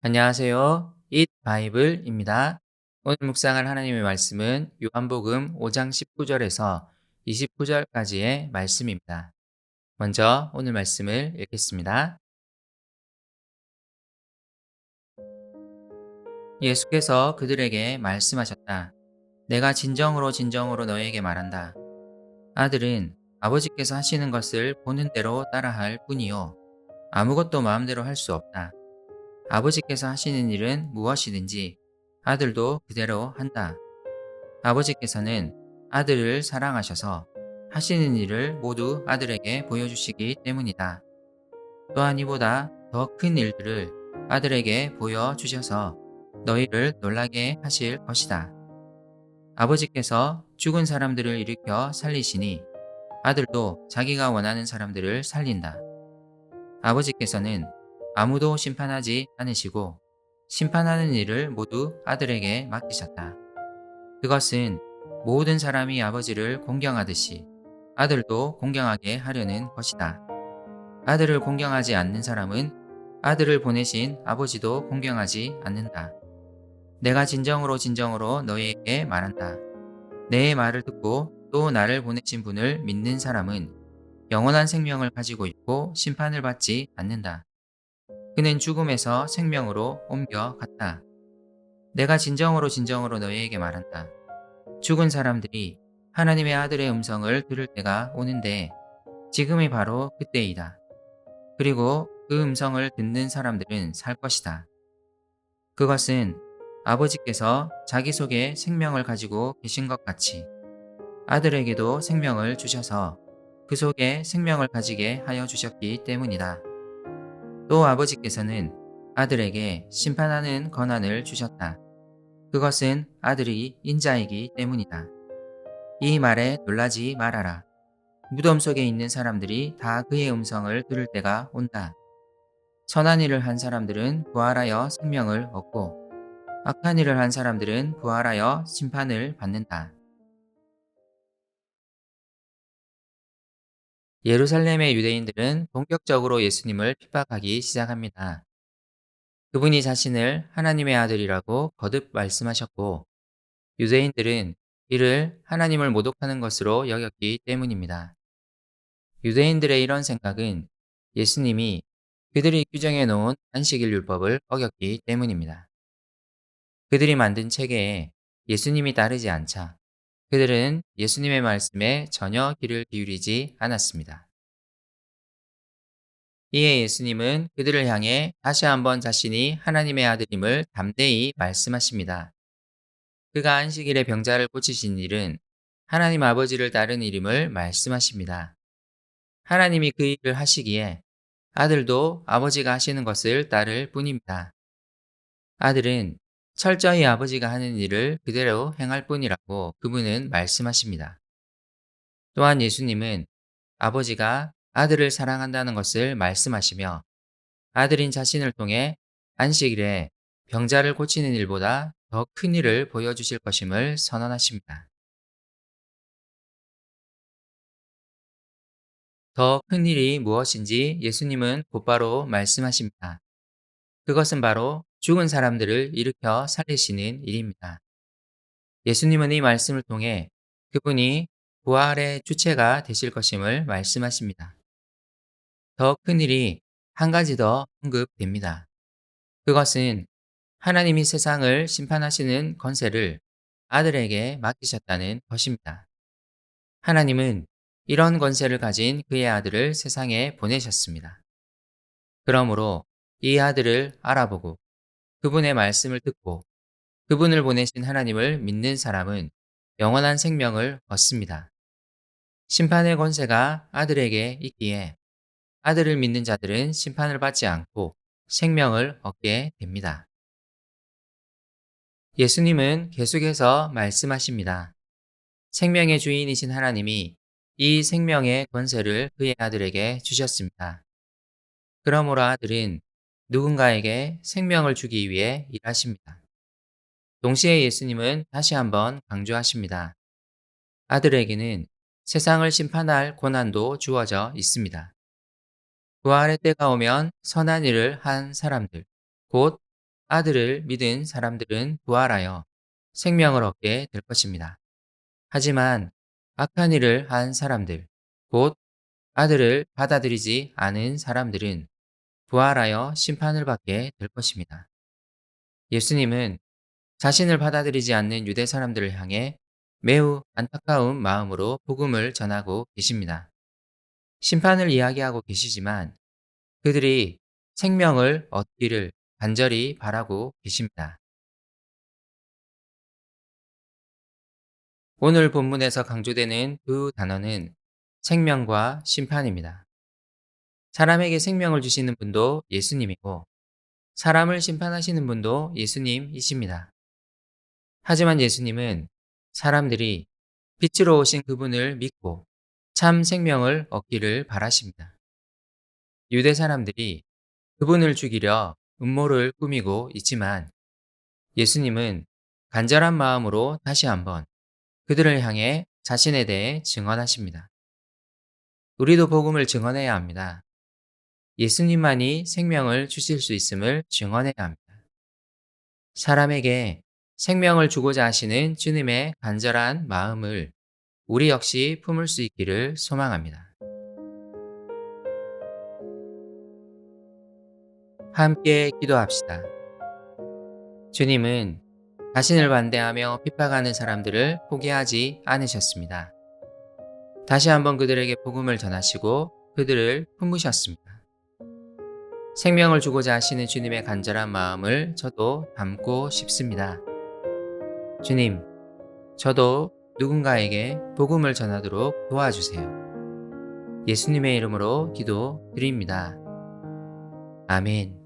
안녕하세요. 잇 바이블입니다. 오늘 묵상할 하나님의 말씀은 요한복음 5장 19절에서 29절까지의 말씀입니다. 먼저 오늘 말씀을 읽겠습니다. 예수께서 그들에게 말씀하셨다. 내가 진정으로 진정으로 너에게 말한다. 아들은 아버지께서 하시는 것을 보는 대로 따라할 뿐이요. 아무것도 마음대로 할 수 없다. 아버지께서 하시는 일은 무엇이든지 아들도 그대로 한다. 아버지께서는 아들을 사랑하셔서 하시는 일을 모두 아들에게 보여주시기 때문이다. 또한 이보다 더 큰 일들을 아들에게 보여주셔서 너희를 놀라게 하실 것이다. 아버지께서 죽은 사람들을 일으켜 살리시니 아들도 자기가 원하는 사람들을 살린다. 아버지께서는 아무도 심판하지 않으시고 심판하는 일을 모두 아들에게 맡기셨다. 그것은 모든 사람이 아버지를 공경하듯이 아들도 공경하게 하려는 것이다. 아들을 공경하지 않는 사람은 아들을 보내신 아버지도 공경하지 않는다. 내가 진정으로 진정으로 너희에게 말한다. 내 말을 듣고 또 나를 보내신 분을 믿는 사람은 영원한 생명을 가지고 있고 심판을 받지 않는다. 그는 죽음에서 생명으로 옮겨갔다. 내가 진정으로 진정으로 너희에게 말한다. 죽은 사람들이 하나님의 아들의 음성을 들을 때가 오는데 지금이 바로 그때이다. 그리고 그 음성을 듣는 사람들은 살 것이다. 그것은 아버지께서 자기 속에 생명을 가지고 계신 것 같이 아들에게도 생명을 주셔서 그 속에 생명을 가지게 하여 주셨기 때문이다. 또 아버지께서는 아들에게 심판하는 권한을 주셨다. 그것은 아들이 인자이기 때문이다. 이 말에 놀라지 말아라. 무덤 속에 있는 사람들이 다 그의 음성을 들을 때가 온다. 선한 일을 한 사람들은 부활하여 생명을 얻고 악한 일을 한 사람들은 부활하여 심판을 받는다. 예루살렘의 유대인들은 본격적으로 예수님을 핍박하기 시작합니다. 그분이 자신을 하나님의 아들이라고 거듭 말씀하셨고 유대인들은 이를 하나님을 모독하는 것으로 여겼기 때문입니다. 유대인들의 이런 생각은 예수님이 그들이 규정해 놓은 안식일 율법을 어겼기 때문입니다. 그들이 만든 체계에 예수님이 따르지 않자 그들은 예수님의 말씀에 전혀 귀를 기울이지 않았습니다. 이에 예수님은 그들을 향해 다시 한번 자신이 하나님의 아들임을 담대히 말씀하십니다. 그가 안식일에 병자를 고치신 일은 하나님 아버지를 따른 일임을 말씀하십니다. 하나님이 그 일을 하시기에 아들도 아버지가 하시는 것을 따를 뿐입니다. 아들은 철저히 아버지가 하는 일을 그대로 행할 뿐이라고 그분은 말씀하십니다. 또한 예수님은 아버지가 아들을 사랑한다는 것을 말씀하시며 아들인 자신을 통해 안식일에 병자를 고치는 일보다 더 큰 일을 보여주실 것임을 선언하십니다. 더 큰 일이 무엇인지 예수님은 곧바로 말씀하십니다. 그것은 바로 죽은 사람들을 일으켜 살리시는 일입니다. 예수님은 이 말씀을 통해 그분이 부활의 주체가 되실 것임을 말씀하십니다. 더 큰 일이 한 가지 더 언급됩니다. 그것은 하나님이 세상을 심판하시는 권세를 아들에게 맡기셨다는 것입니다. 하나님은 이런 권세를 가진 그의 아들을 세상에 보내셨습니다. 그러므로 이 아들을 알아보고 그분의 말씀을 듣고 그분을 보내신 하나님을 믿는 사람은 영원한 생명을 얻습니다. 심판의 권세가 아들에게 있기에 아들을 믿는 자들은 심판을 받지 않고 생명을 얻게 됩니다. 예수님은 계속해서 말씀하십니다. 생명의 주인이신 하나님이 이 생명의 권세를 그의 아들에게 주셨습니다. 그러므로 아들은 누군가에게 생명을 주기 위해 일하십니다. 동시에 예수님은 다시 한번 강조하십니다. 아들에게는 세상을 심판할 권한도 주어져 있습니다. 부활의 때가 오면 선한 일을 한 사람들, 곧 아들을 믿은 사람들은 부활하여 생명을 얻게 될 것입니다. 하지만 악한 일을 한 사람들, 곧 아들을 받아들이지 않은 사람들은 부활하여 심판을 받게 될 것입니다. 예수님은 자신을 받아들이지 않는 유대 사람들을 향해 매우 안타까운 마음으로 복음을 전하고 계십니다. 심판을 이야기하고 계시지만 그들이 생명을 얻기를 간절히 바라고 계십니다. 오늘 본문에서 강조되는 두 단어는 생명과 심판입니다. 사람에게 생명을 주시는 분도 예수님이고 사람을 심판하시는 분도 예수님이십니다. 하지만 예수님은 사람들이 빛으로 오신 그분을 믿고 참 생명을 얻기를 바라십니다. 유대 사람들이 그분을 죽이려 음모를 꾸미고 있지만 예수님은 간절한 마음으로 다시 한번 그들을 향해 자신에 대해 증언하십니다. 우리도 복음을 증언해야 합니다. 예수님만이 생명을 주실 수 있음을 증언해야 합니다. 사람에게 생명을 주고자 하시는 주님의 간절한 마음을 우리 역시 품을 수 있기를 소망합니다. 함께 기도합시다. 주님은 자신을 반대하며 핍박하는 사람들을 포기하지 않으셨습니다. 다시 한번 그들에게 복음을 전하시고 그들을 품으셨습니다. 생명을 주고자 하시는 주님의 간절한 마음을 저도 담고 싶습니다. 주님, 저도 누군가에게 복음을 전하도록 도와주세요. 예수님의 이름으로 기도드립니다. 아멘.